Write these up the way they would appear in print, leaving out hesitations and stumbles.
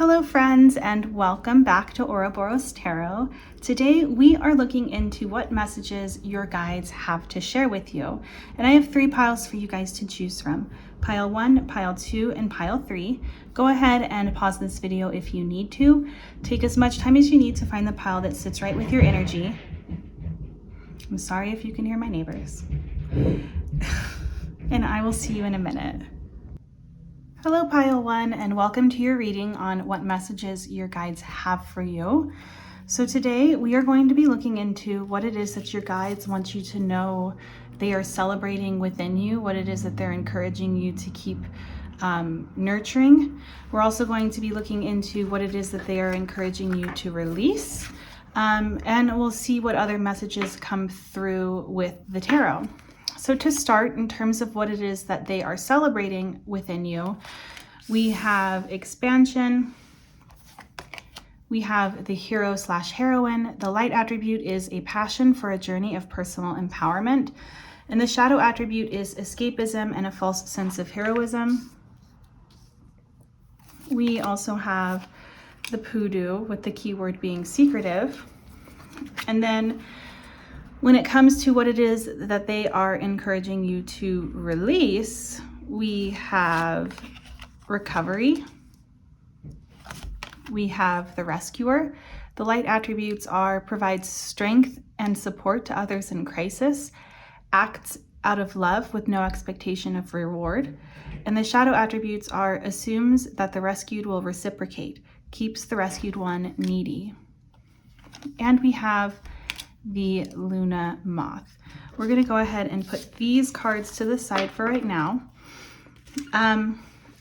Hello friends, and welcome back to Ouroboros Tarot. Today we are looking into what messages your guides have to share with you. And I have 3 piles for you guys to choose from. Pile 1, pile 2, and pile 3. Go ahead and pause this video if you need to. Take as much time as you need to find the pile that sits right with your energy. I'm sorry if you can hear my neighbors. And I will see you in a minute. Hello pile 1, and welcome to your reading on what messages your guides have for you. So today we are going to be looking into what it is that your guides want you to know they are celebrating within you, what it is that they're encouraging you to keep nurturing. We're also going to be looking into what it is that they are encouraging you to release, and we'll see what other messages come through with the tarot. So to start, in terms of what it is that they are celebrating within you, we have expansion, we have the hero/heroine. The light attribute is a passion for a journey of personal empowerment, and the shadow attribute is escapism and a false sense of heroism. We also have the poodoo, with the keyword being secretive. And then when it comes to what it is that they are encouraging you to release, we have recovery. We have the rescuer. The light attributes are provides strength and support to others in crisis, acts out of love with no expectation of reward. And the shadow attributes are assumes that the rescued will reciprocate, keeps the rescued one needy. And we have the Luna Moth. We're going to go ahead and put these cards to the side for right now.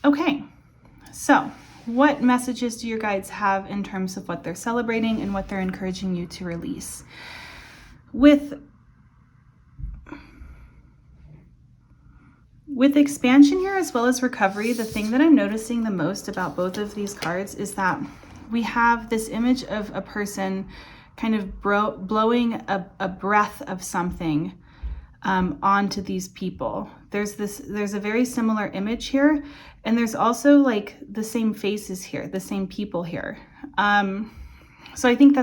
Okay, so what messages do your guides have in terms of what they're celebrating and what they're encouraging you to release? With expansion here as well as recovery, the thing that I'm noticing the most about both of these cards is that we have this image of a person kind of blowing a breath of something onto these people. There's a very similar image here, and there's also like the same faces here, the same people here. So I think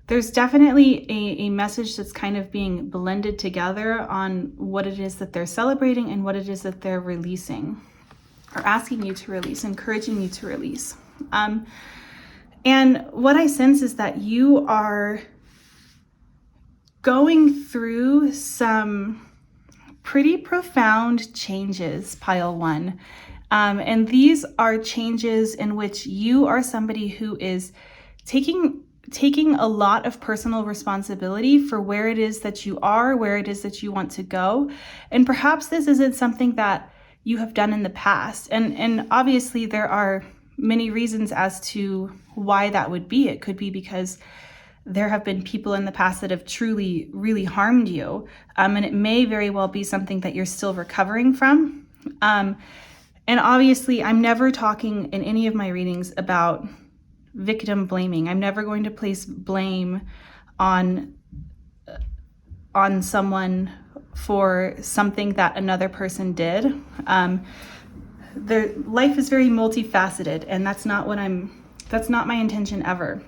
there's definitely a message that's kind of being blended together on what it is that they're celebrating and what it is that they're releasing, or asking you to release, encouraging you to release. And what I sense is that you are going through some pretty profound changes, pile 1. And these are changes in which you are somebody who is taking a lot of personal responsibility for where it is that you are, where it is that you want to go. And perhaps this isn't something that you have done in the past. And obviously there are many reasons as to why that would be. It could be because there have been people in the past that have truly, really harmed you. And it may very well be something that you're still recovering from. And obviously, I'm never talking in any of my readings about victim blaming. I'm never going to place blame on someone for something that another person did. Life is very multifaceted, and that's not my intention ever.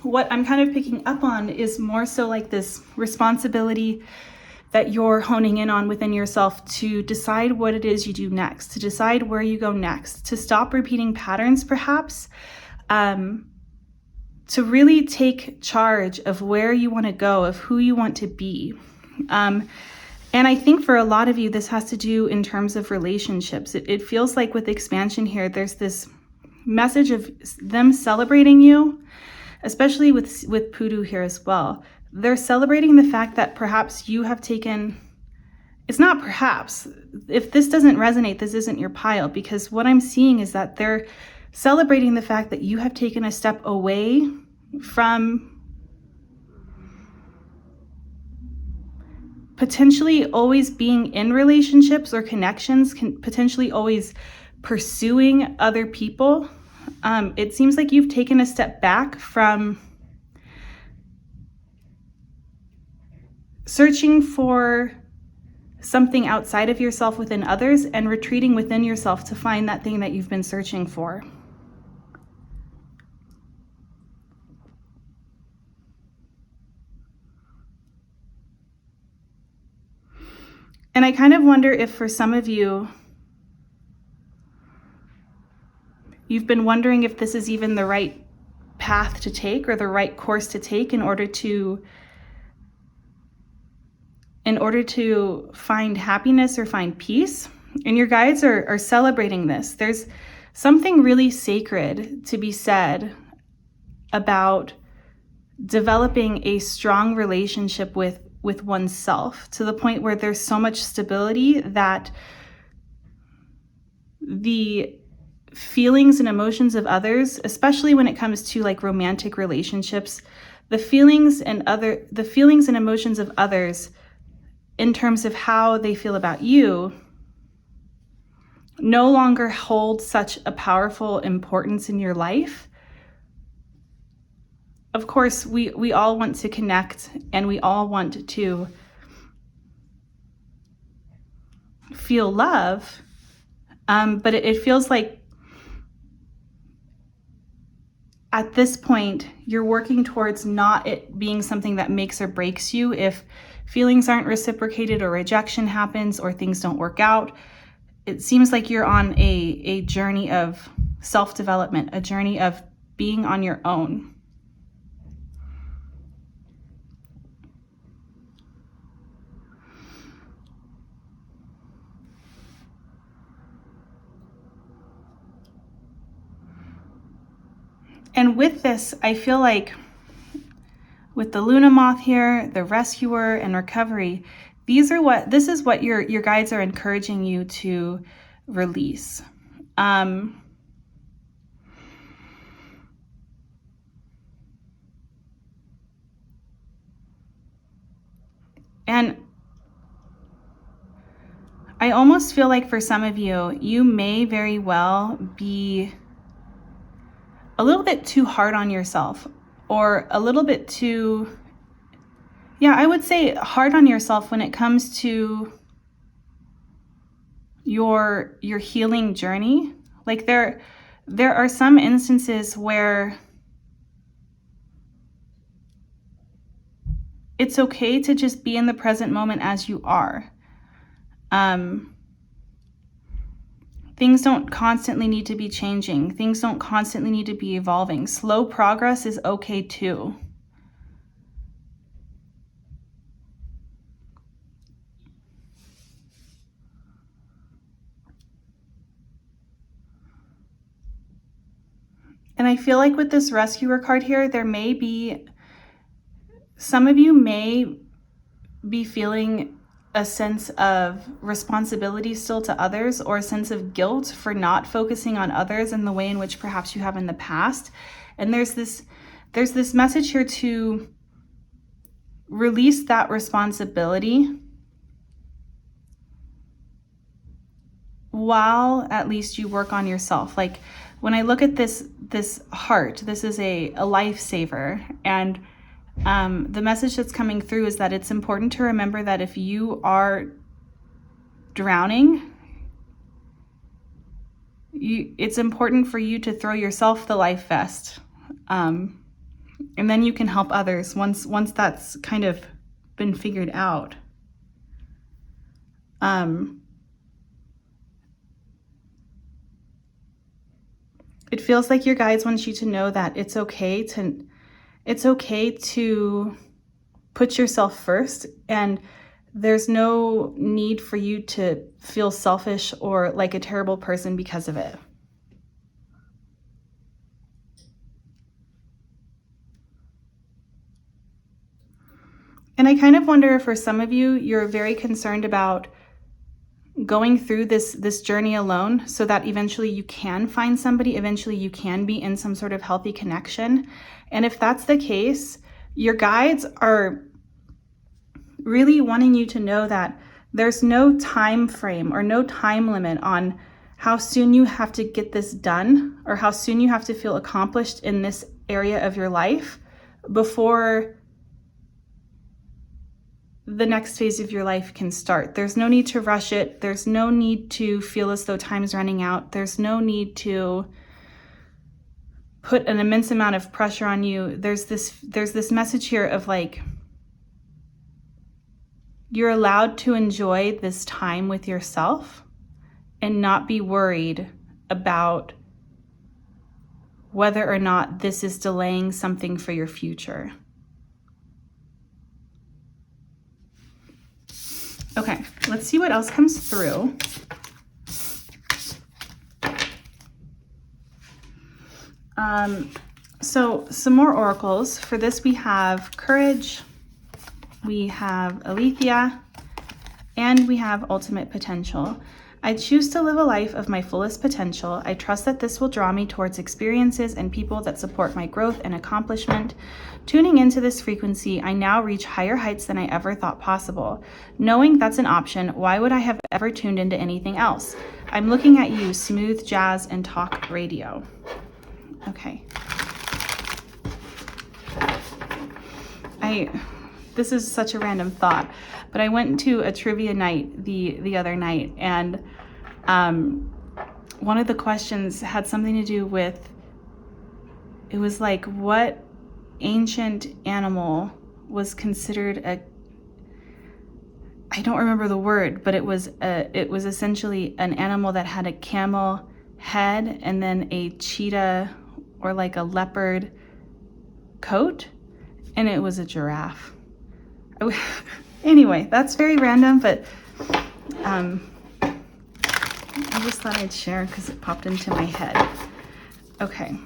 What I'm kind of picking up on is more so like this responsibility that you're honing in on within yourself to decide what it is you do next, to decide where you go next, to stop repeating patterns perhaps, to really take charge of where you want to go, of who you want to be. And I think for a lot of you, this has to do in terms of relationships. It feels like with expansion here, there's this message of them celebrating you, especially with Poodoo here as well. They're celebrating the fact that perhaps you have taken, it's not perhaps, if this doesn't resonate, this isn't your pile, because what I'm seeing is that they're celebrating the fact that you have taken a step away from potentially always being in relationships or connections, potentially always pursuing other people. It seems like you've taken a step back from searching for something outside of yourself within others and retreating within yourself to find that thing that you've been searching for. And I kind of wonder if for some of you, you've been wondering if this is even the right path to take or the right course to take in order to find happiness or find peace. And your guides are celebrating this. There's something really sacred to be said about developing a strong relationship with oneself, to the point where there's so much stability that the feelings and emotions of others, especially when it comes to like romantic relationships, the feelings and emotions of others in terms of how they feel about you no longer hold such a powerful importance in your life. Of course, we all want to connect, and we all want to feel love, but it feels like at this point, you're working towards not it being something that makes or breaks you if feelings aren't reciprocated or rejection happens or things don't work out. It seems like you're on a journey of self-development, a journey of being on your own. And with this, I feel like with the Luna moth here, the rescuer and recovery, this is what your guides are encouraging you to release. And I almost feel like for some of you, you may very well be a little bit too hard on yourself, or a little bit too, I would say hard on yourself when it comes to your healing journey. Like there are some instances where it's okay to just be in the present moment as you are. Things don't constantly need to be changing. Things don't constantly need to be evolving. Slow progress is okay too. And I feel like with this rescuer card here, some of you may be feeling a sense of responsibility still to others, or a sense of guilt for not focusing on others in the way in which perhaps you have in the past. And there's this message here to release that responsibility while at least you work on yourself. Like when I look at this heart, this is a lifesaver, and the message that's coming through is that it's important to remember that if you are drowning, it's important for you to throw yourself the life vest, and then you can help others once that's kind of been figured out. It feels like your guides want you to know that it's okay to put yourself first, and there's no need for you to feel selfish or like a terrible person because of it. And I kind of wonder if for some of you, you're very concerned about going through this journey alone so that eventually you can find somebody, eventually you can be in some sort of healthy connection. And if that's the case, your guides are really wanting you to know that there's no time frame or no time limit on how soon you have to get this done, or how soon you have to feel accomplished in this area of your life before the next phase of your life can start. There's no need to rush it. There's no need to feel as though time's running out. There's no need to put an immense amount of pressure on you. There's this message here of like, You're allowed to enjoy this time with yourself and not be worried about whether or not this is delaying something for your future. Okay, let's see what else comes through. So some more oracles. For this we have Courage, we have Alethea, and we have Ultimate Potential. I choose to live a life of my fullest potential. I trust that this will draw me towards experiences and people that support my growth and accomplishment. Tuning into this frequency, I now reach higher heights than I ever thought possible. Knowing that's an option, why would I have ever tuned into anything else? I'm looking at you, smooth jazz and talk radio. Okay. This is such a random thought, but I went to a trivia night the other night, and one of the questions had something to do with, it was like, what ancient animal was considered I don't remember the word, but it was essentially an animal that had a camel head and then a cheetah or like a leopard coat, and it was a giraffe. Anyway, that's very random, but I just thought I'd share because it popped into my head. Okay.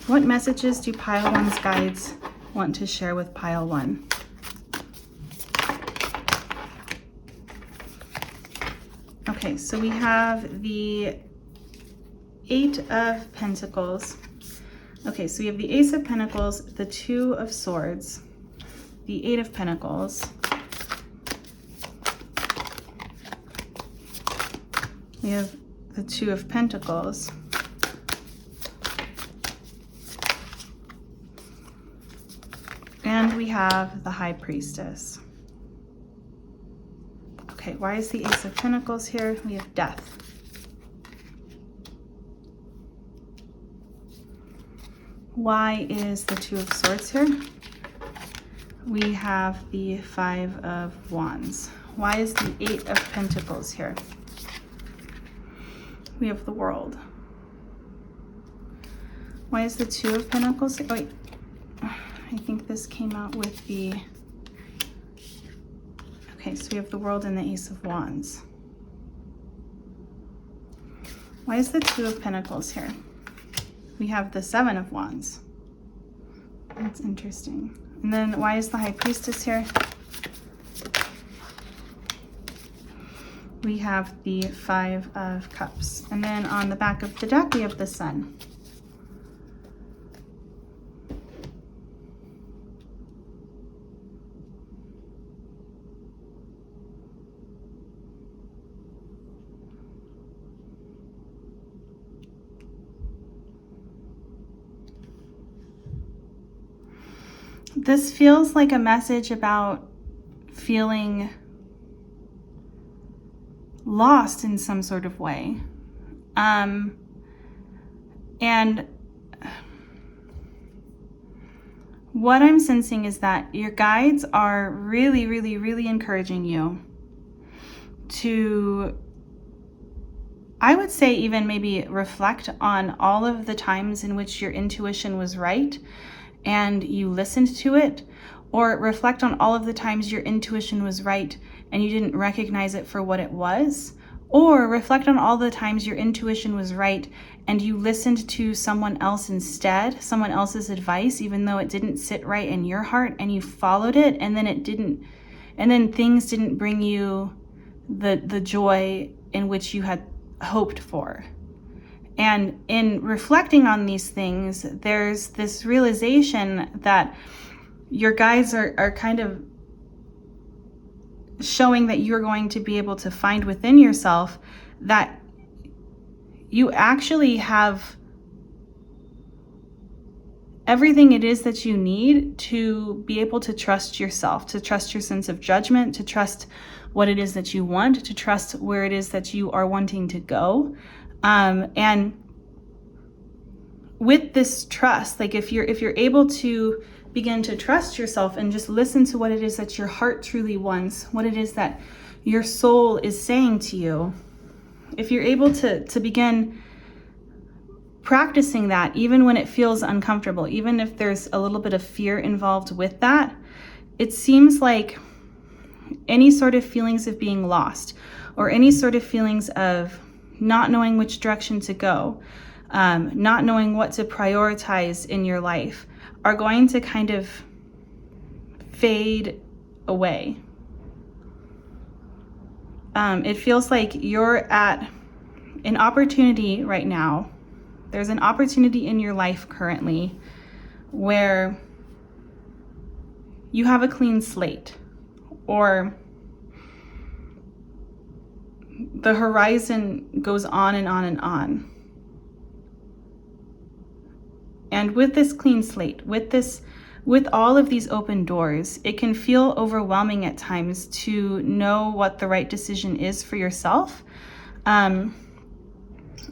What messages do Pile 1's guides want to share with Pile 1? Okay, so we have the 8 of Pentacles. Okay, so we have the Ace of Pentacles, the 2 of Swords, the 8 of Pentacles, we have the 2 of Pentacles, and we have the High Priestess. Okay, why is the Ace of Pentacles here? We have Death. Why is the 2 of Swords here? We have the 5 of Wands. Why is the 8 of Pentacles here? We have the World. Why is the 2 of Pentacles? Oh, wait, I think this came out with the... Okay, so we have the World and the Ace of Wands. Why is the 2 of Pentacles here? We have the 7 of Wands. That's interesting. And then why is the High Priestess here? We have the 5 of Cups. And then on the back of the deck, we have the Sun. This feels like a message about feeling lost in some sort of way. And what I'm sensing is that your guides are really, really, really encouraging you to, I would say, even maybe reflect on all of the times in which your intuition was right and you listened to it, or reflect on all of the times your intuition was right and you didn't recognize it for what it was, or reflect on all the times your intuition was right and you listened to someone else instead, someone else's advice, even though it didn't sit right in your heart, and you followed it, and then it didn't, and then things didn't bring you the joy in which you had hoped for. And in reflecting on these things, there's this realization that your guides are kind of showing that you're going to be able to find within yourself that you actually have everything it is that you need to be able to trust yourself, to trust your sense of judgment, to trust what it is that you want, to trust where it is that you are wanting to go. And with this trust, like if you're able to begin to trust yourself and just listen to what it is that your heart truly wants, what it is that your soul is saying to you, if you're able to begin practicing that, even when it feels uncomfortable, even if there's a little bit of fear involved with that, it seems like any sort of feelings of being lost or any sort of feelings of not knowing which direction to go, not knowing what to prioritize in your life, are going to kind of fade away. It feels like you're at an opportunity right now. There's an opportunity in your life currently where you have a clean slate, or the horizon goes on and on and on. And with this clean slate, with all of these open doors, it can feel overwhelming at times to know what the right decision is for yourself.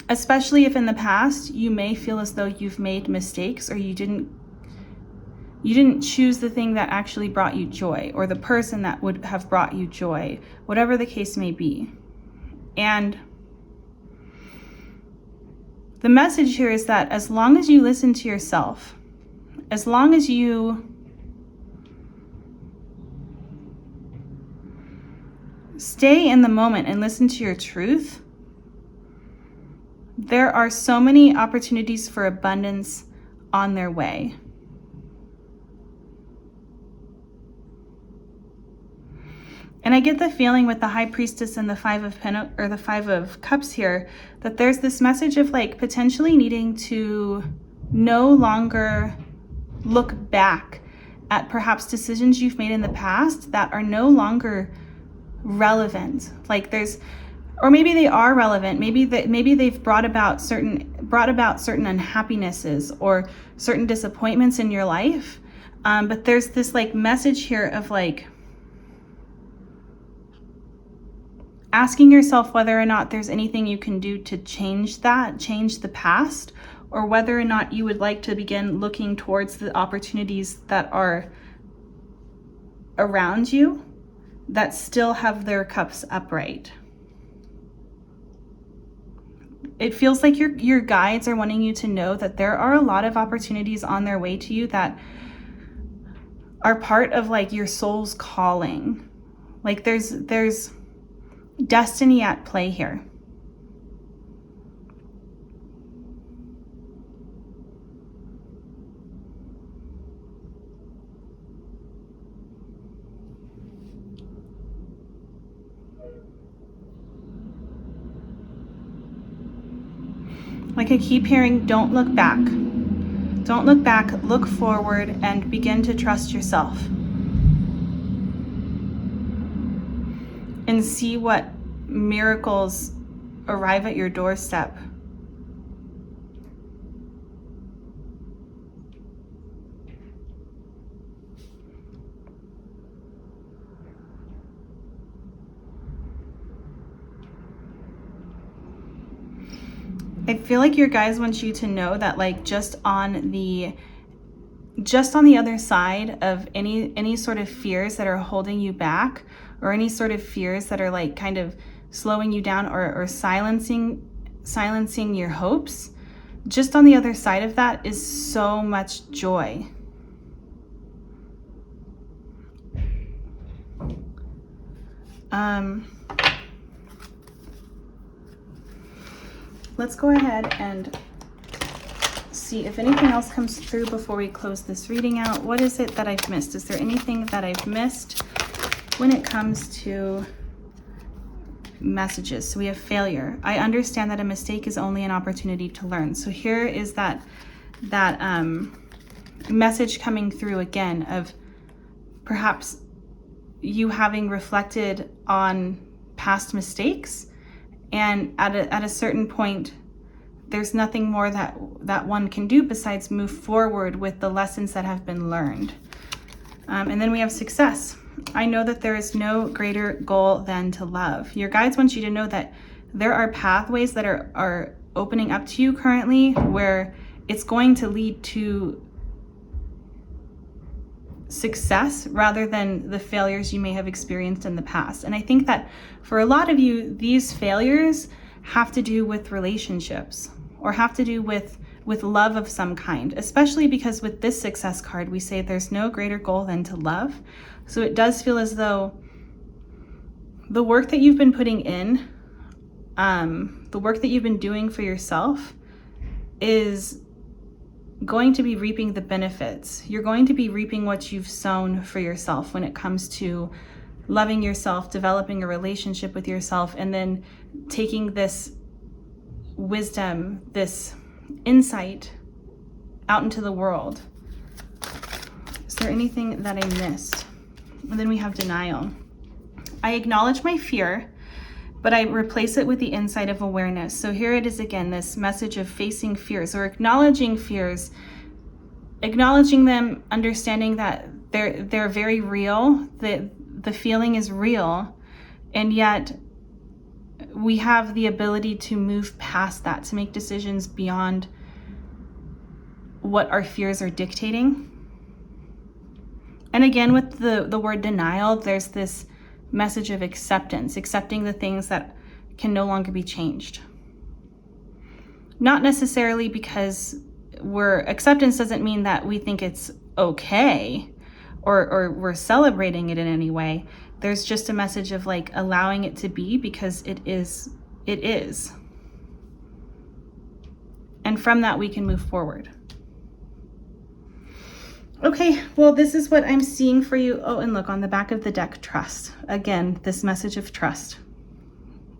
Especially if in the past you may feel as though you've made mistakes, or you didn't choose the thing that actually brought you joy, or the person that would have brought you joy, whatever the case may be. And the message here is that as long as you listen to yourself, as long as you stay in the moment and listen to your truth, there are so many opportunities for abundance on their way. And I get the feeling with the High Priestess and the Five of Cups here that there's this message of like potentially needing to no longer look back at perhaps decisions you've made in the past that are no longer relevant. Like or maybe they are relevant. Maybe they've brought about certain unhappinesses or certain disappointments in your life. But there's this like message here of like asking yourself whether or not there's anything you can do to change the past, or whether or not you would like to begin looking towards the opportunities that are around you that still have their cups upright. It feels like your guides are wanting you to know that there are a lot of opportunities on their way to you that are part of like your soul's calling. Like there's destiny at play here. Like I keep hearing, don't look back. Don't look back, look forward, and begin to trust yourself. And see what miracles arrive at your doorstep. I feel like your guides want you to know that like just on the other side of any sort of fears that are holding you back, or any sort of fears that are like kind of slowing you down or silencing your hopes, just on the other side of that is so much joy. Let's go ahead and see if anything else comes through before we close this reading out. What is it that I've missed? Is there anything that I've missed when it comes to messages? So we have failure. I understand that a mistake is only an opportunity to learn. So here is that message coming through again of perhaps you having reflected on past mistakes, and at a certain point there's nothing more that one can do besides move forward with the lessons that have been learned. And then we have success. I know that there is no greater goal than to love. Your guides want you to know that there are pathways that are opening up to you currently where it's going to lead to success rather than the failures you may have experienced in the past. And I think that for a lot of you, these failures have to do with relationships or have to do with love of some kind, especially because with this success card, we say there's no greater goal than to love. So it does feel as though the work that you've been putting in, the work that you've been doing for yourself is going to be reaping the benefits. You're going to be reaping what you've sown for yourself when it comes to loving yourself, developing a relationship with yourself, and then taking this wisdom, this insight out into the world. Is there anything that I missed? And then we have denial. I acknowledge my fear, but I replace it with the insight of awareness. So here it is again, this message of facing fears or acknowledging fears, acknowledging them, understanding that they're very real, the feeling is real, and yet we have the ability to move past that, to make decisions beyond what our fears are dictating. And again, with the word denial, there's this message of acceptance, accepting the things that can no longer be changed. Not necessarily because acceptance doesn't mean that we think it's okay or we're celebrating it in any way. There's just a message of like allowing it to be because it is. And from that, we can move forward. Okay, well, this is what I'm seeing for you. Oh, and look, on the back of the deck, trust. Again, this message of trust.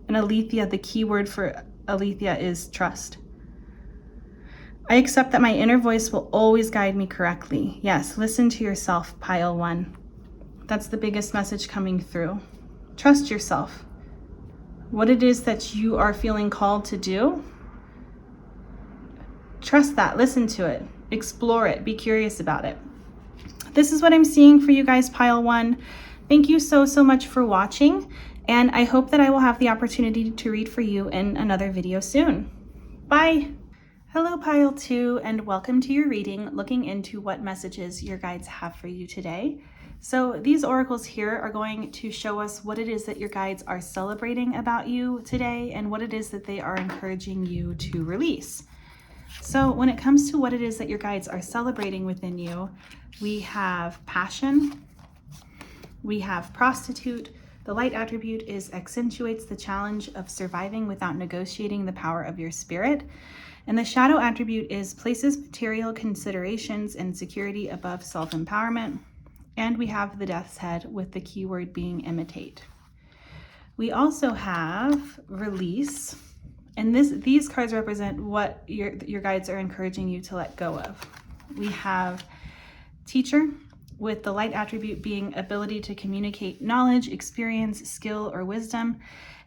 And Aletheia, the key word for Aletheia is trust. I accept that my inner voice will always guide me correctly. Yes, listen to yourself, pile 1. That's the biggest message coming through. Trust yourself. What it is that you are feeling called to do, trust that, listen to it, explore it, be curious about it. This is what I'm seeing for you guys, pile 1. Thank you so much for watching, and I hope that I will have the opportunity to read for you in another video soon. Bye. Hello, pile 2, and welcome to your reading, looking into what messages your guides have for you today. So these oracles here are going to show us what it is that your guides are celebrating about you today and what it is that they are encouraging you to release. So when it comes to what it is that your guides are celebrating within you, we have passion, we have prostitute. The light attribute is accentuates the challenge of surviving without negotiating the power of your spirit. And the shadow attribute is places material considerations and security above self-empowerment. And we have the death's head with the keyword being imitate. We also have release. And these cards represent what your guides are encouraging you to let go of. We have teacher, with the light attribute being ability to communicate knowledge, experience, skill, or wisdom,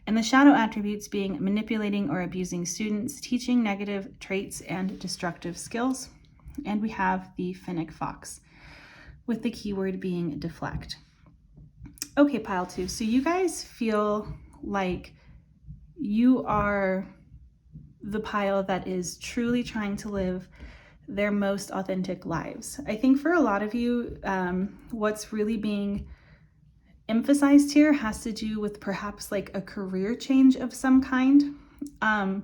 and the shadow attributes being manipulating or abusing students, teaching negative traits and destructive skills. And we have the fennec fox, with the keyword being deflect. Okay, pile 2. So you guys feel like you are the pile that is truly trying to live their most authentic lives. I think for a lot of you, what's really being emphasized here has to do with perhaps like a career change of some kind. But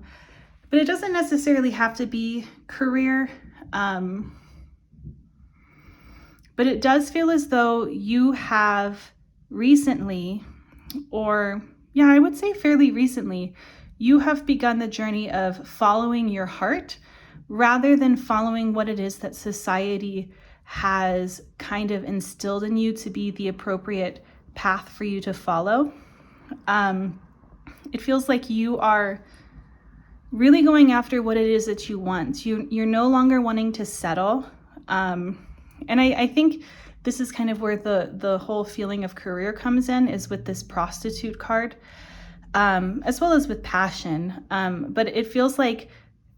it doesn't necessarily have to be career. But it does feel as though you have recently, or yeah, I would say fairly recently, you have begun the journey of following your heart rather than following what it is that society has kind of instilled in you to be the appropriate path for you to follow. It feels like you are really going after what it is that you want. You're no longer wanting to settle. And I think this is kind of where the whole feeling of career comes in, is with this prostitute card, as well as with passion. But it feels like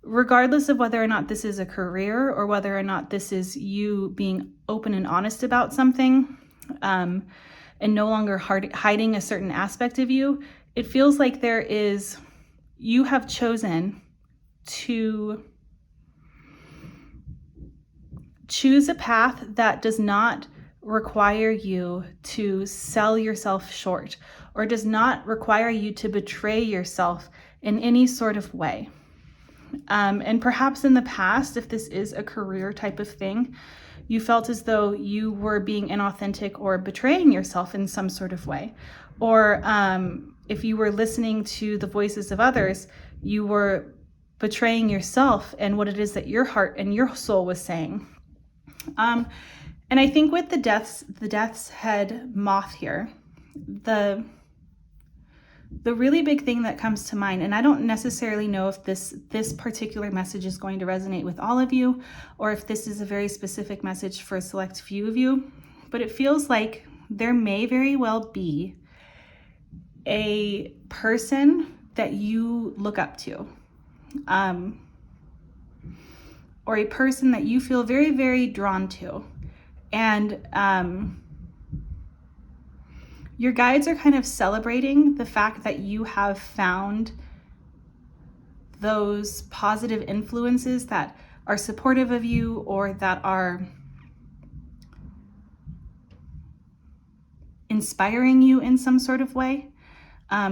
regardless of whether or not this is a career or whether or not this is you being open and honest about something, and no longer hiding a certain aspect of you, it feels like you have chosen to choose a path that does not require you to sell yourself short, or does not require you to betray yourself in any sort of way. And perhaps in the past, if this is a career type of thing, you felt as though you were being inauthentic or betraying yourself in some sort of way. Or if you were listening to the voices of others, you were betraying yourself and what it is that your heart and your soul was saying. And I think with the death's head moth here, the really big thing that comes to mind, and I don't necessarily know if this particular message is going to resonate with all of you, or if this is a very specific message for a select few of you, but it feels like there may very well be a person that you look up to, or a person that you feel very, very drawn to. And your guides are kind of celebrating the fact that you have found those positive influences that are supportive of you, or that are inspiring you in some sort of way.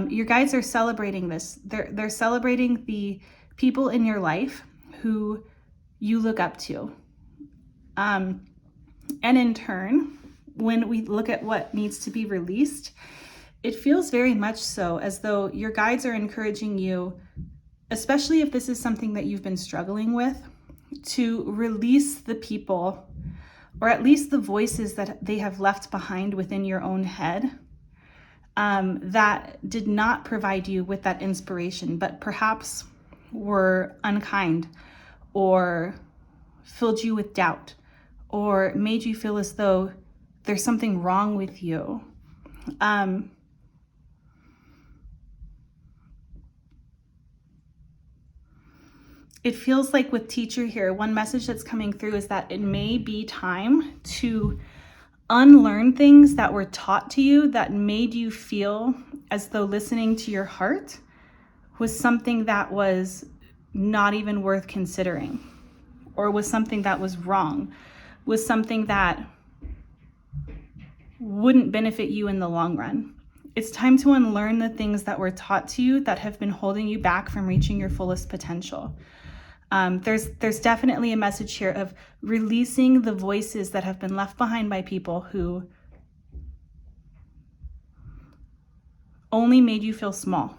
Your guides are celebrating this. They're celebrating the people in your life who you look up to. And in turn, when we look at what needs to be released, it feels very much so as though your guides are encouraging you, especially if this is something that you've been struggling with, to release the people, or at least the voices that they have left behind within your own head, that did not provide you with that inspiration, but perhaps were unkind, or filled you with doubt, or made you feel as though there's something wrong with you. It feels like with teacher here, one message that's coming through is that it may be time to unlearn things that were taught to you that made you feel as though listening to your heart was something that was not even worth considering, or was something that was wrong, was something that wouldn't benefit you in the long run. It's time to unlearn the things that were taught to you that have been holding you back from reaching your fullest potential. There's definitely a message here of releasing the voices that have been left behind by people who only made you feel small.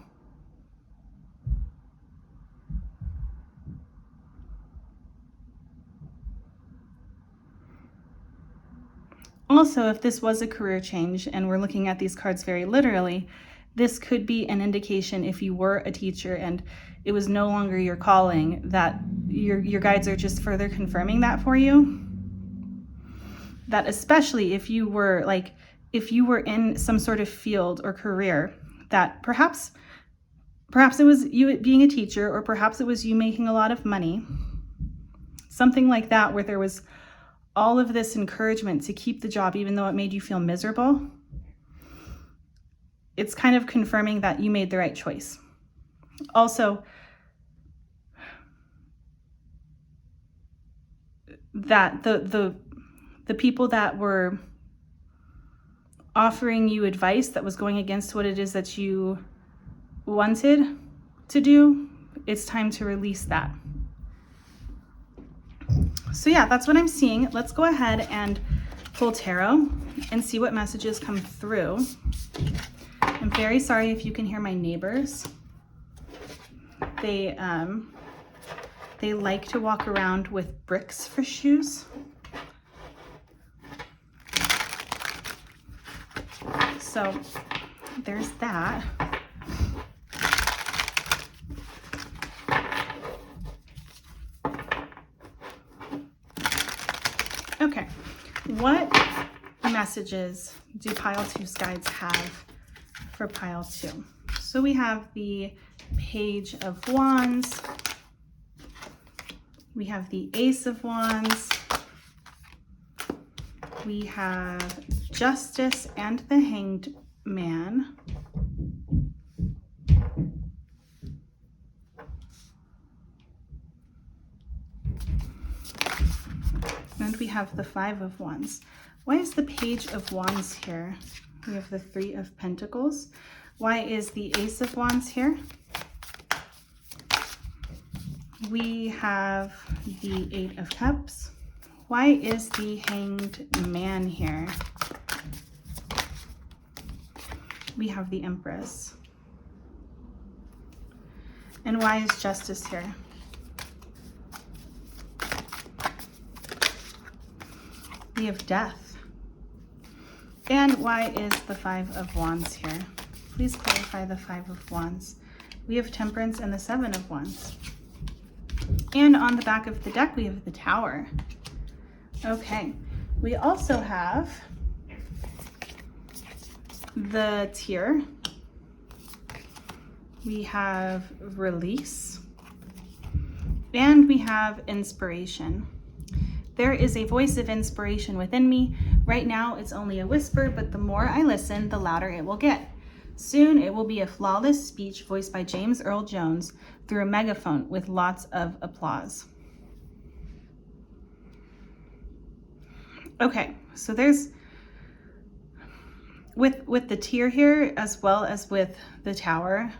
Also, if this was a career change, and we're looking at these cards very literally, this could be an indication, if you were a teacher and it was no longer your calling, that your guides are just further confirming that for you. That especially if you were in some sort of field or career that perhaps it was you being a teacher, or perhaps it was you making a lot of money, something like that, where there was all of this encouragement to keep the job even though it made you feel miserable. It's kind of confirming that you made the right choice. Also, that the people that were offering you advice that was going against what it is that you wanted to do, it's time to release that. So yeah, that's what I'm seeing. Let's go ahead and pull tarot and see what messages come through. I'm very sorry if you can hear my neighbors. They like to walk around with bricks for shoes. So there's that. Okay, what messages do pile 2's guides have for pile 2? So we have the Page of Wands, we have the Ace of Wands, we have Justice and the Hanged Man, and we have the Five of Wands. Why is the Page of Wands here? We have the Three of Pentacles. Why is the Ace of Wands here? We have the Eight of Cups. Why is the Hanged Man here? We have the Empress. And why is Justice here? We have Death. And why is the Five of Wands here? Please clarify the Five of Wands. We have Temperance and the Seven of Wands. And on the back of the deck, we have the Tower. Okay, we also have the Tear. We have Release. And we have Inspiration. There is a voice of inspiration within me. Right now, it's only a whisper, but the more I listen, the louder it will get. Soon, it will be a flawless speech voiced by James Earl Jones through a megaphone with lots of applause. Okay, so there's, with the Tear here, as well as with the Tower,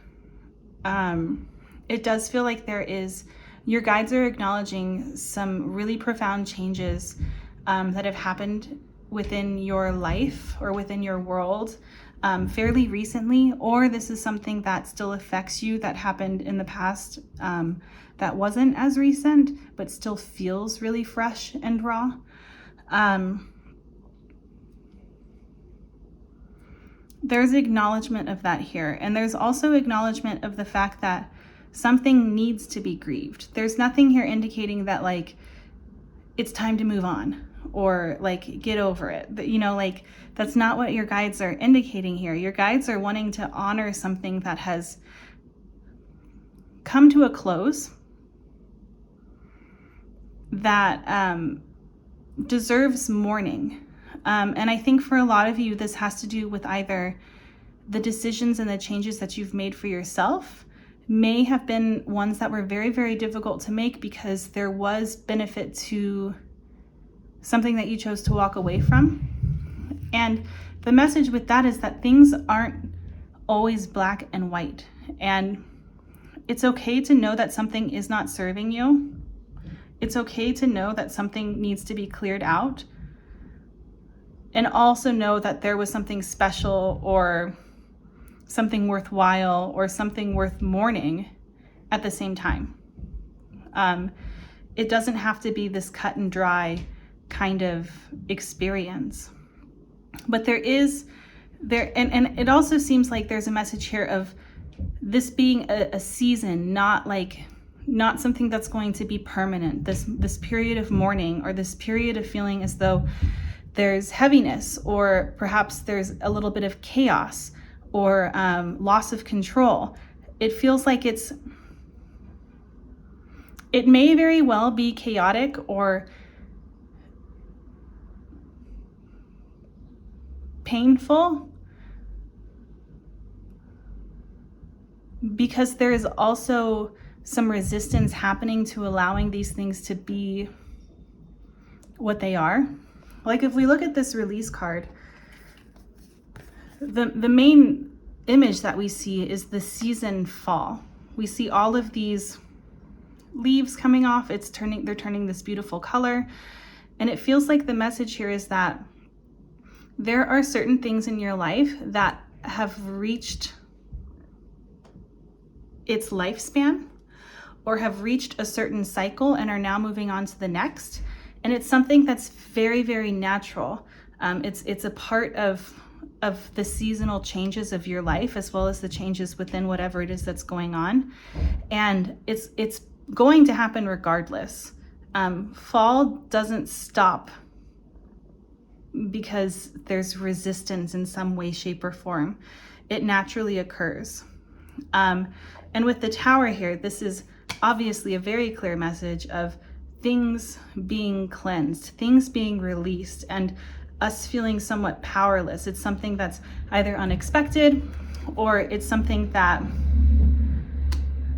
it does feel like there is, your guides are acknowledging some really profound changes that have happened within your life or within your world fairly recently, or this is something that still affects you that happened in the past that wasn't as recent, but still feels really fresh and raw. There's acknowledgement of that here. And there's also acknowledgement of the fact that something needs to be grieved. There's nothing here indicating that like it's time to move on or like get over it. You know, like that's not what your guides are indicating here. Your guides are wanting to honor something that has come to a close that deserves mourning. And I think for a lot of you, this has to do with either the decisions and the changes that you've made for yourself may have been ones that were very, very difficult to make because there was benefit to something that you chose to walk away from. And the message with that is that things aren't always black and white. And it's okay to know that something is not serving you. It's okay to know that something needs to be cleared out. And also know that there was something special or something worthwhile or something worth mourning at the same time. It doesn't have to be this cut and dry kind of experience. But there is, and it also seems like there's a message here of this being a season, not something that's going to be permanent. This period of mourning or this period of feeling as though there's heaviness or perhaps there's a little bit of chaos or loss of control. It feels like it may very well be chaotic or painful because there is also some resistance happening to allowing these things to be what they are. Like if we look at this Release card, the main image that we see is the season fall. We see all of these leaves coming off. They're turning this beautiful color. And it feels like the message here is that there are certain things in your life that have reached its lifespan or have reached a certain cycle and are now moving on to the next. And it's something that's very, very natural. It's a part of the seasonal changes of your life, as well as the changes within whatever it is that's going on. And it's going to happen regardless. Fall doesn't stop because there's resistance in some way, shape, or form. It naturally occurs. And with the Tower here, this is obviously a very clear message of things being cleansed, things being released, and us feeling somewhat powerless. It's something that's either unexpected or it's something that,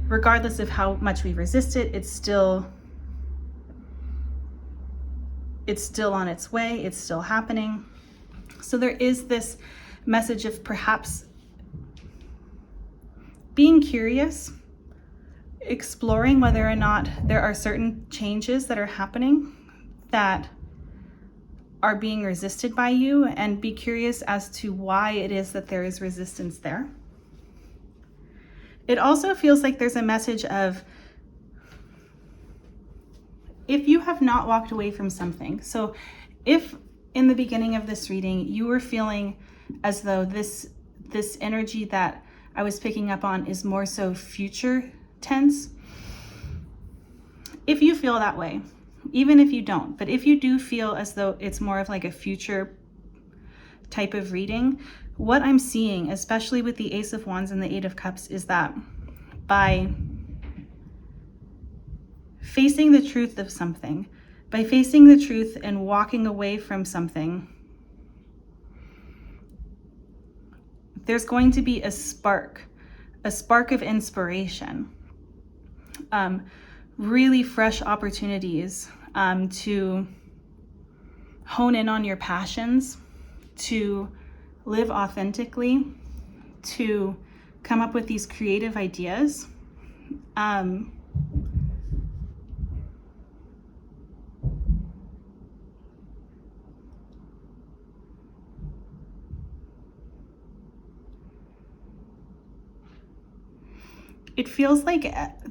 regardless of how much we resist it, it's it's still on its way, it's still happening. So there is this message of perhaps being curious, exploring whether or not there are certain changes that are happening that are being resisted by you, and be curious as to why it is that there is resistance there. It also feels like there's a message of, if you have not walked away from something, so if in the beginning of this reading you were feeling as though this energy that I was picking up on is more so future tense, if you feel that way, even if you don't, but if you do feel as though it's more of like a future type of reading, what I'm seeing, especially with the Ace of Wands and the Eight of Cups, is that by facing the truth of something, by facing the truth and walking away from something, there's going to be a spark of inspiration, really fresh opportunities to hone in on your passions, to live authentically, to come up with these creative ideas. It feels like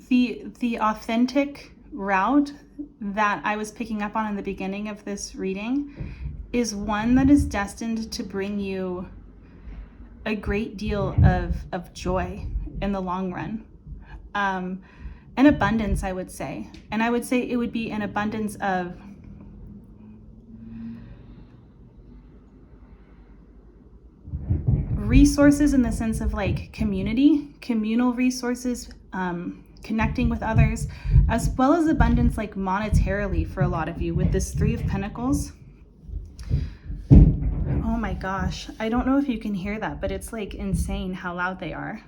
the authentic route that I was picking up on in the beginning of this reading is one that is destined to bring you a great deal of joy in the long run. An abundance, I would say. And I would say it would be an abundance of resources, in the sense of like communal resources, connecting with others, as well as abundance like monetarily for a lot of you with this Three of Pentacles. Oh my gosh, I don't know if you can hear that, but it's like insane how loud they are.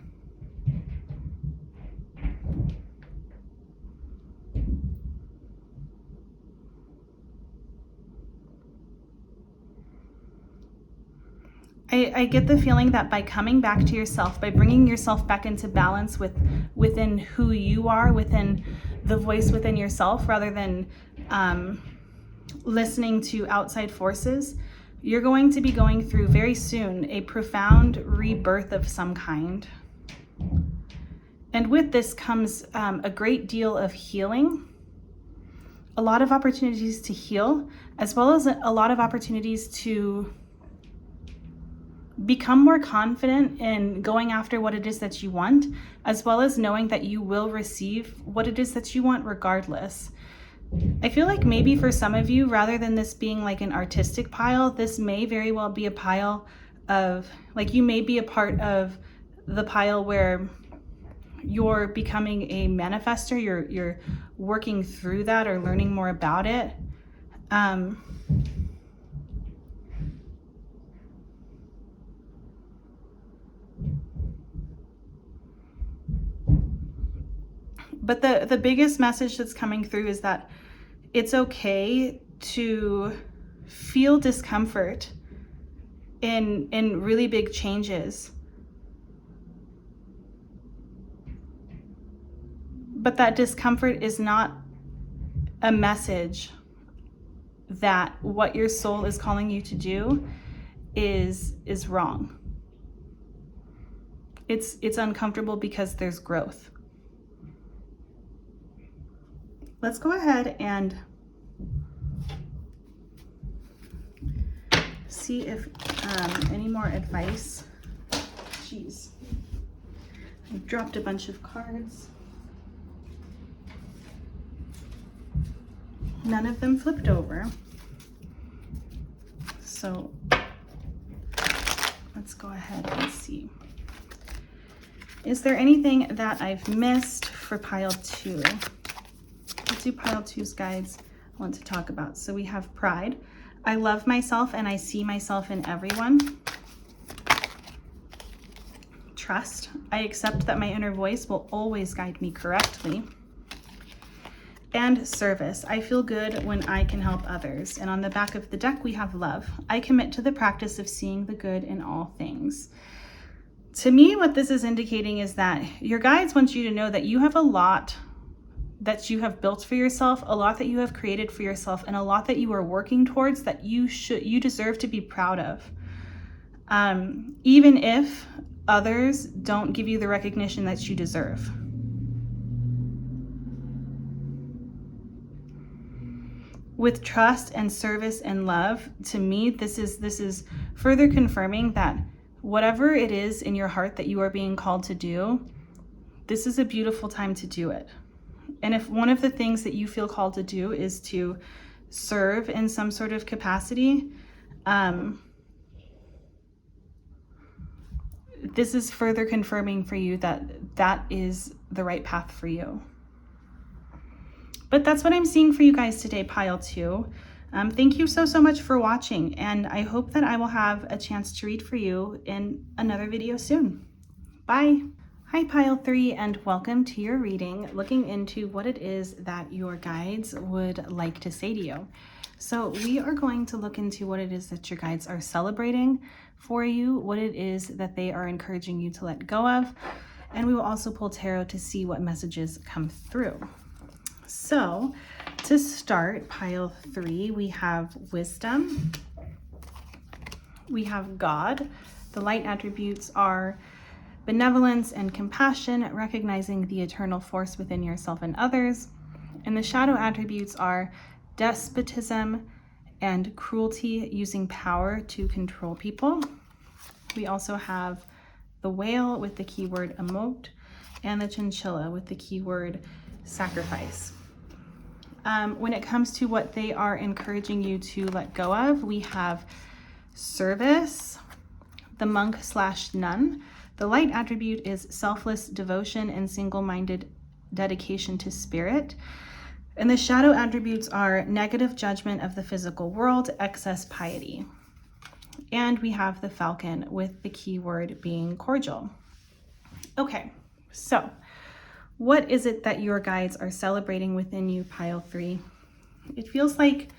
I get the feeling that by coming back to yourself, by bringing yourself back into balance within who you are, within the voice within yourself, rather than listening to outside forces, you're going to be going through very soon a profound rebirth of some kind. And with this comes a great deal of healing, a lot of opportunities to heal, as well as a lot of opportunities to become more confident in going after what it is that you want, as well as knowing that you will receive what it is that you want regardless. I feel like maybe for some of you, rather than this being like an artistic pile, this may very well be a pile of, like, you may be a part of the pile where you're becoming a manifester, you're working through that or learning more about it. But the biggest message that's coming through is that it's okay to feel discomfort in really big changes. But that discomfort is not a message that what your soul is calling you to do is wrong. It's uncomfortable because there's growth. Let's go ahead and see if any more advice. Jeez, I dropped a bunch of cards. None of them flipped over. So let's go ahead and see. Is there anything that I've missed for pile 2? Let's do pile 2's guides I want to talk about. So we have pride. I love myself and I see myself in everyone. Trust. I accept that my inner voice will always guide me correctly. and service. I feel good when I can help others. And on the back of the deck, we have love. I commit to the practice of seeing the good in all things. To me, what this is indicating is that your guides want you to know that you have a lot that you have built for yourself, a lot that you have created for yourself, and a lot that you are working towards that you deserve to be proud of. Even if others don't give you the recognition that you deserve. With trust and service and love, to me, this is further confirming that whatever it is in your heart that you are being called to do, this is a beautiful time to do it. And if one of the things that you feel called to do is to serve in some sort of capacity, this is further confirming for you that that is the right path for you. But that's what I'm seeing for you guys today, pile 2. Thank you so much for watching, and I hope that I will have a chance to read for you in another video soon. Bye. Hi, pile 3, and welcome to your reading, looking into what it is that your guides would like to say to you. So we are going to look into what it is that your guides are celebrating for you, what it is that they are encouraging you to let go of, and we will also pull tarot to see what messages come through. So to start, pile 3, we have wisdom, we have God. The light attributes are benevolence and compassion, recognizing the eternal force within yourself and others. And the shadow attributes are despotism and cruelty, using power to control people. We also have the whale with the keyword emote, and the chinchilla with the keyword sacrifice. When it comes to what they are encouraging you to let go of, we have service, the monk/nun. The light attribute is selfless devotion and single-minded dedication to spirit. And the shadow attributes are negative judgment of the physical world, excess piety. And we have the falcon with the keyword being cordial. Okay, so what is it that your guides are celebrating within you, pile 3? It feels like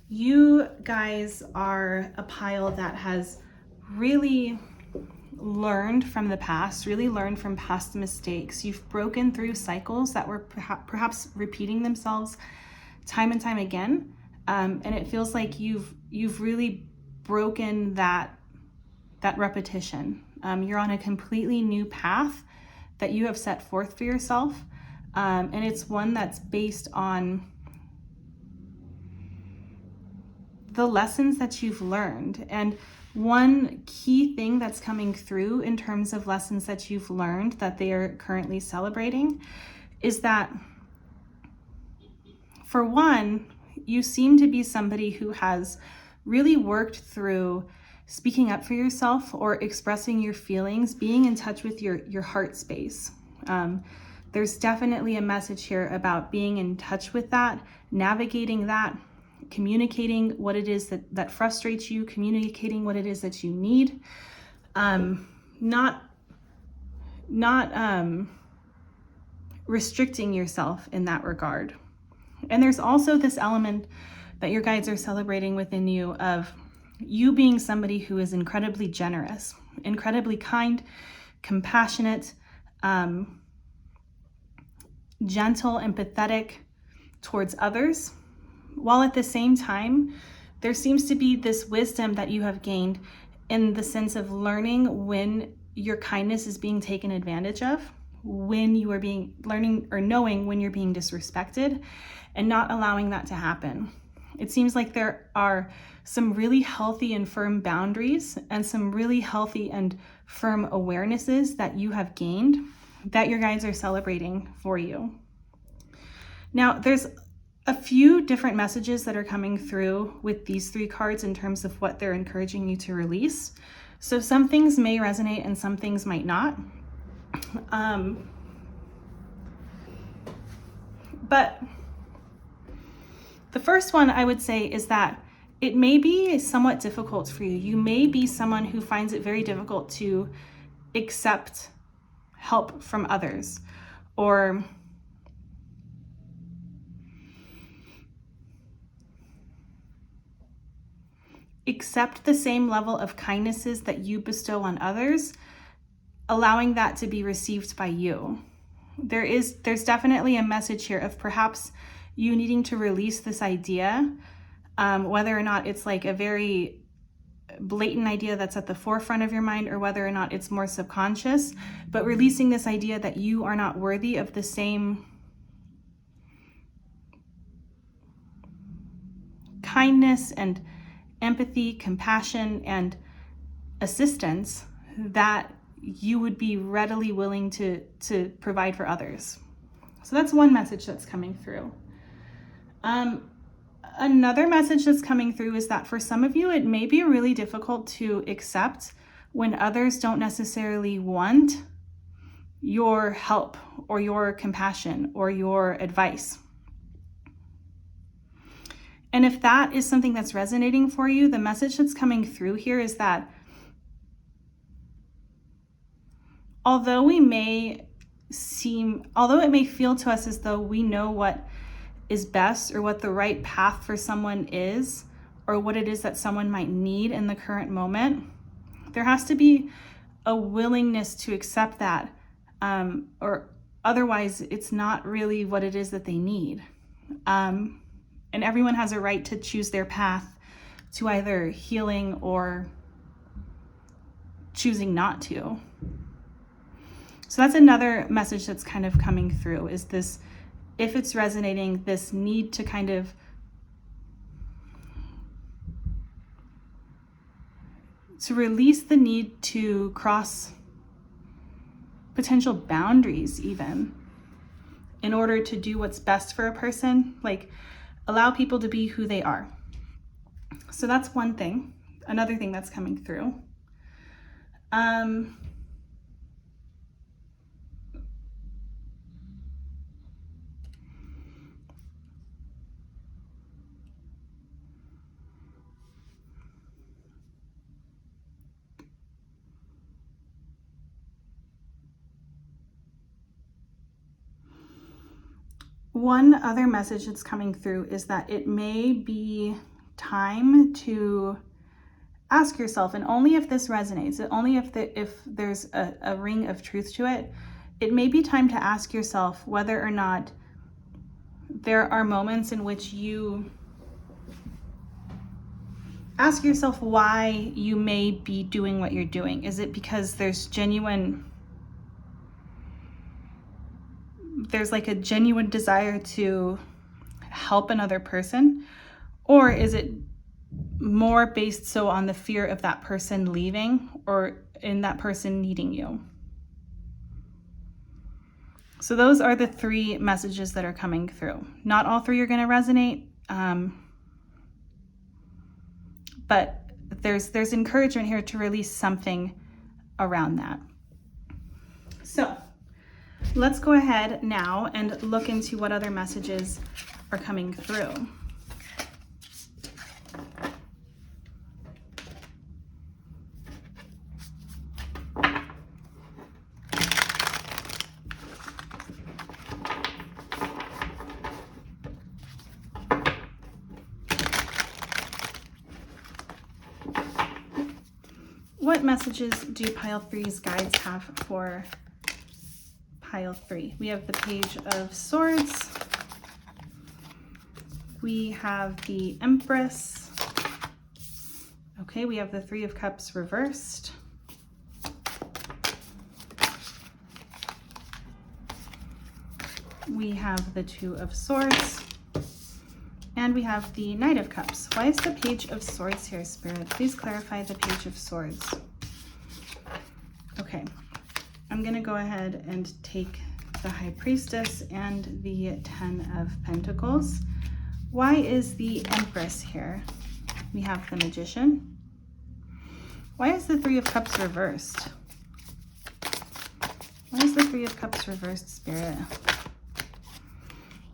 you guys are a pile that has really learned from the past, really learned from past mistakes. You've broken through cycles that were perhaps repeating themselves time and time again. And it feels like you've really broken that repetition. You're on a completely new path that you have set forth for yourself. And it's one that's based on the lessons that you've learned. And one key thing that's coming through in terms of lessons that you've learned that they are currently celebrating is that, for one, you seem to be somebody who has really worked through speaking up for yourself or expressing your feelings, being in touch with your heart space. There's definitely a message here about being in touch with that, navigating that, communicating what it is that frustrates you, communicating what it is that you need, not restricting yourself in that regard. And there's also this element that your guides are celebrating within you of you being somebody who is incredibly generous, incredibly kind, compassionate, gentle, empathetic towards others, while at the same time, there seems to be this wisdom that you have gained in the sense of learning when your kindness is being taken advantage of, when you are knowing when you're being disrespected, and not allowing that to happen. It seems like there are some really healthy and firm boundaries and some really healthy and firm awarenesses that you have gained that your guides are celebrating for you. Now, there's a few different messages that are coming through with these 3 cards in terms of what they're encouraging you to release. So some things may resonate and some things might not. But the first one I would say is that it may be somewhat difficult for you. You may be someone who finds it very difficult to accept help from others, or accept the same level of kindnesses that you bestow on others, allowing that to be received by you. There's definitely a message here of perhaps you needing to release this idea, whether or not it's like a very blatant idea that's at the forefront of your mind or whether or not it's more subconscious, but releasing this idea that you are not worthy of the same kindness and empathy, compassion, and assistance that you would be readily willing to provide for others. So that's one message that's coming through. Another message that's coming through is that for some of you, it may be really difficult to accept when others don't necessarily want your help or your compassion or your advice. And if that is something that's resonating for you, the message that's coming through here is that although it may feel to us as though we know what is best or what the right path for someone is, or what it is that someone might need in the current moment, there has to be a willingness to accept that, or otherwise it's not really what it is that they need. And everyone has a right to choose their path to either healing or choosing not to. So that's another message that's kind of coming through, is this, if it's resonating, this need to kind of release the need to cross potential boundaries even in order to do what's best for a person, like allow people to be who they are. So that's one thing. Another thing that's coming through. One other message that's coming through is that it may be time to ask yourself, and only if this resonates, only if there's a ring of truth to it, it may be time to ask yourself whether or not there are moments in which you ask yourself why you may be doing what you're doing. Is it because there's like a genuine desire to help another person? Or is it more based so on the fear of that person leaving or in that person needing you? So those are the three messages that are coming through. Not all three are going to resonate, but there's encouragement here to release something around that. So let's go ahead now and look into what other messages are coming through. What messages do Pile 3's guides have for Pile 3? We have the Page of Swords. We have the Empress. Okay, we have the Three of Cups reversed. We have the Two of Swords. And we have the Knight of Cups. Why is the Page of Swords here, Spirit? Please clarify the Page of Swords. Okay, I'm going to go ahead and take the High Priestess and the Ten of Pentacles. Why is the Empress here? We have the Magician. Why is the Three of Cups reversed? Why is the Three of Cups reversed, Spirit?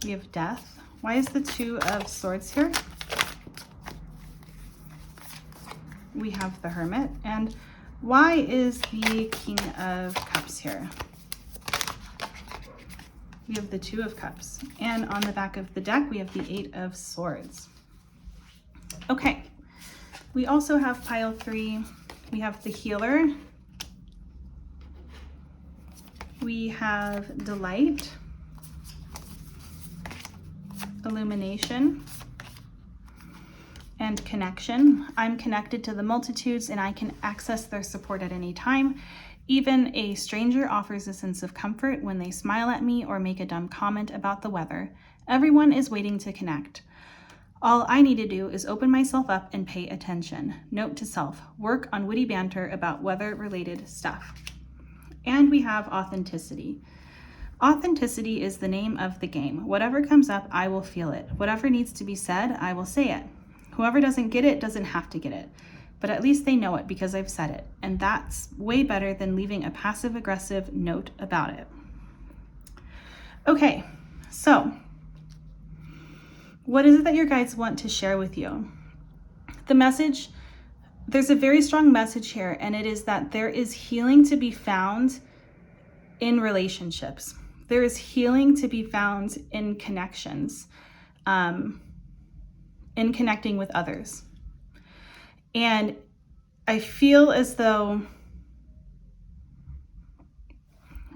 We have Death. Why is the Two of Swords here? We have the Hermit. And why is the King of Cups here? We have the Two of Cups. And on the back of the deck, we have the Eight of Swords. Okay, We also have pile 3. We have the healer. We have delight, illumination, and connection. I'm connected to the multitudes and I can access their support at any time. Even a stranger offers a sense of comfort when they smile at me or make a dumb comment about the weather. Everyone is waiting to connect. All I need to do is open myself up and pay attention. Note to self, work on witty banter about weather-related stuff. And we have authenticity. Authenticity is the name of the game. Whatever comes up, I will feel it. Whatever needs to be said, I will say it. Whoever doesn't get it doesn't have to get it. But at least they know it because I've said it. And that's way better than leaving a passive-aggressive note about it. Okay, so what is it that your guides want to share with you? The message, there's a very strong message here, and it is that there is healing to be found in relationships. There is healing to be found in connections, in connecting with others. And I feel as though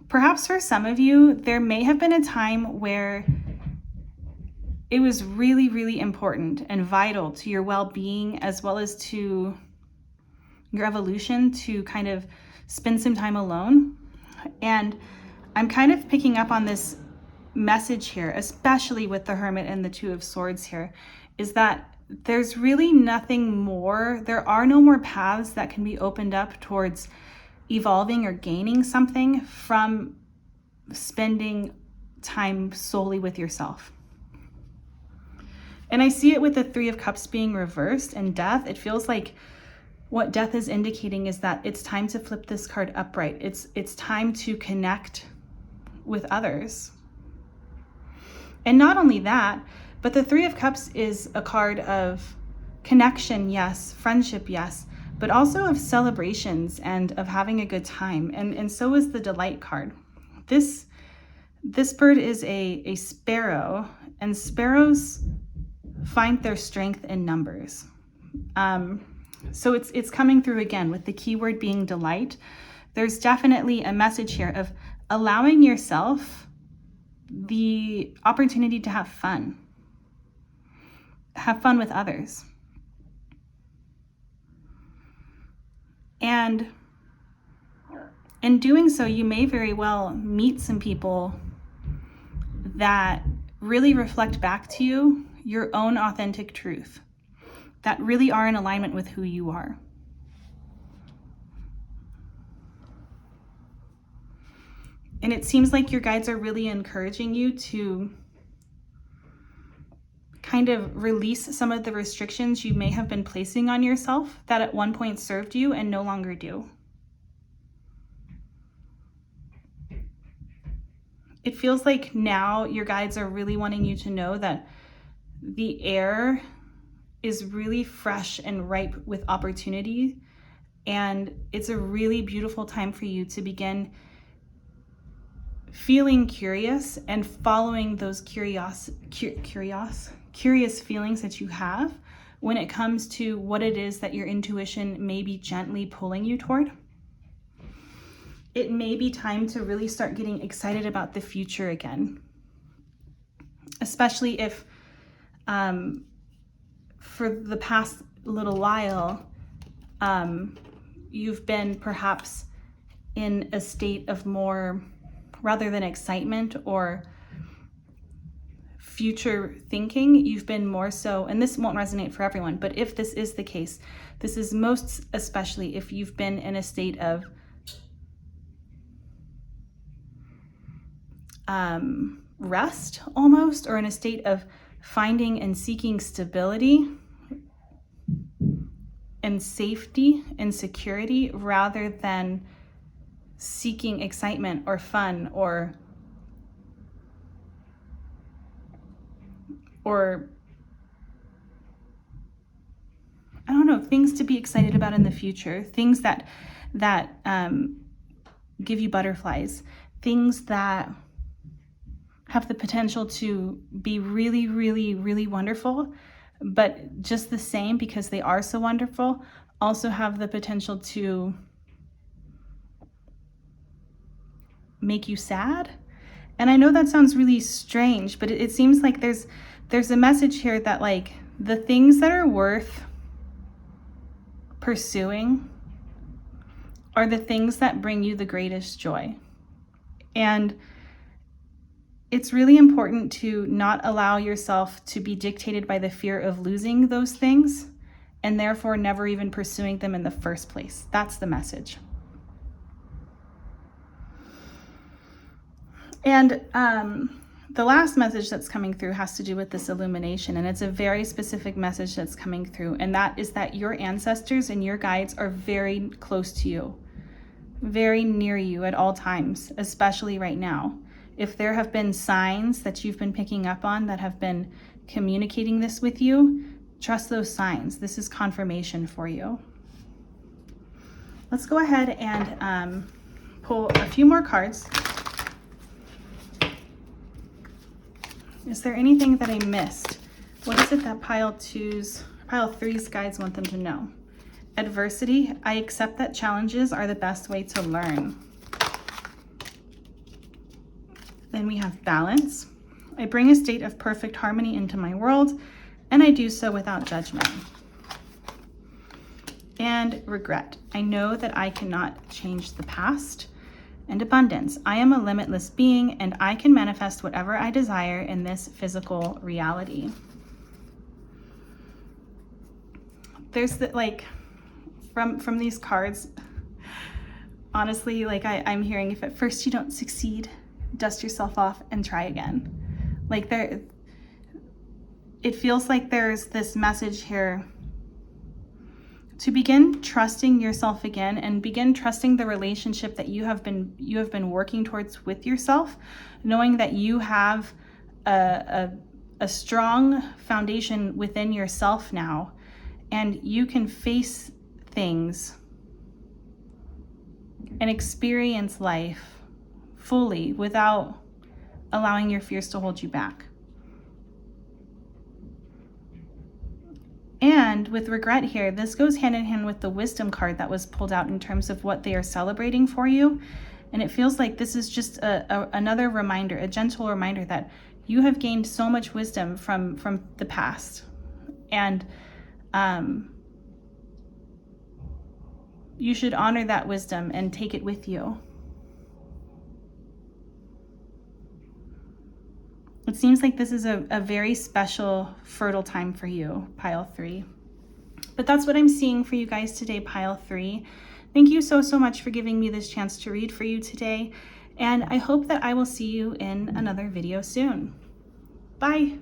perhaps for some of you, there may have been a time where it was really, really important and vital to your well-being as well as to your evolution to kind of spend some time alone. And I'm kind of picking up on this message here, especially with the Hermit and the Two of Swords here, is that there's really nothing more. There are no more paths that can be opened up towards evolving or gaining something from spending time solely with yourself. And I see it with the Three of Cups being reversed and death. It feels like what death is indicating is that it's time to flip this card upright. It's time to connect with others. And not only that, but the Three of Cups is a card of connection, yes, friendship, yes, but also of celebrations and of having a good time. And so is the Delight card. This bird is a sparrow, and sparrows find their strength in numbers. So it's coming through again with the keyword being delight. There's definitely a message here of allowing yourself the opportunity to have fun with others. And in doing so, you may very well meet some people that really reflect back to you your own authentic truth, that really are in alignment with who you are. And it seems like your guides are really encouraging you to kind of release some of the restrictions you may have been placing on yourself that at one point served you and no longer do. It feels like now your guides are really wanting you to know that the air is really fresh and ripe with opportunity, and it's a really beautiful time for you to begin feeling curious and following those curious feelings that you have when it comes to what it is that your intuition may be gently pulling you toward. It may be time to really start getting excited about the future again, especially if for the past little while, you've been perhaps in a state of more, rather than excitement or future thinking, you've been more so, and this won't resonate for everyone, but if this is the case, this is most especially if you've been in a state of rest almost, or in a state of finding and seeking stability and safety and security rather than seeking excitement or fun or I don't know, things to be excited about in the future, things that give you butterflies, things that have the potential to be really, really, really wonderful, but just the same, because they are so wonderful, also have the potential to make you sad. And I know that sounds really strange, but it seems like there's a message here that like the things that are worth pursuing are the things that bring you the greatest joy. And it's really important to not allow yourself to be dictated by the fear of losing those things and therefore never even pursuing them in the first place. That's the message. And the last message that's coming through has to do with this illumination, and it's a very specific message that's coming through, and that is that your ancestors and your guides are very close to you, very near you at all times, especially right now. If there have been signs that you've been picking up on that have been communicating this with you, trust those signs. This is confirmation for you. Let's go ahead and pull a few more cards. Is there anything that I missed? What is it that pile 3's guides want them to know? Adversity. I accept that challenges are the best way to learn. Then we have balance. I bring a state of perfect harmony into my world, and I do so without judgment. And regret. I know that I cannot change the past. And abundance. I am a limitless being, and I can manifest whatever I desire in this physical reality. There's the, like, from these cards, honestly, like I'm hearing, if at first you don't succeed, dust yourself off and try again. Like it feels like there's this message here to begin trusting yourself again and begin trusting the relationship that you have been working towards with yourself, knowing that you have a strong foundation within yourself now, and you can face things and experience life fully without allowing your fears to hold you back. And with regret here, this goes hand in hand with the wisdom card that was pulled out in terms of what they are celebrating for you. And it feels like this is just another reminder, a gentle reminder that you have gained so much wisdom from the past. And you should honor that wisdom and take it with you. It seems like this is a very special, fertile time for you, pile 3. But that's what I'm seeing for you guys today, pile 3. Thank you so much for giving me this chance to read for you today. And I hope that I will see you in another video soon. Bye.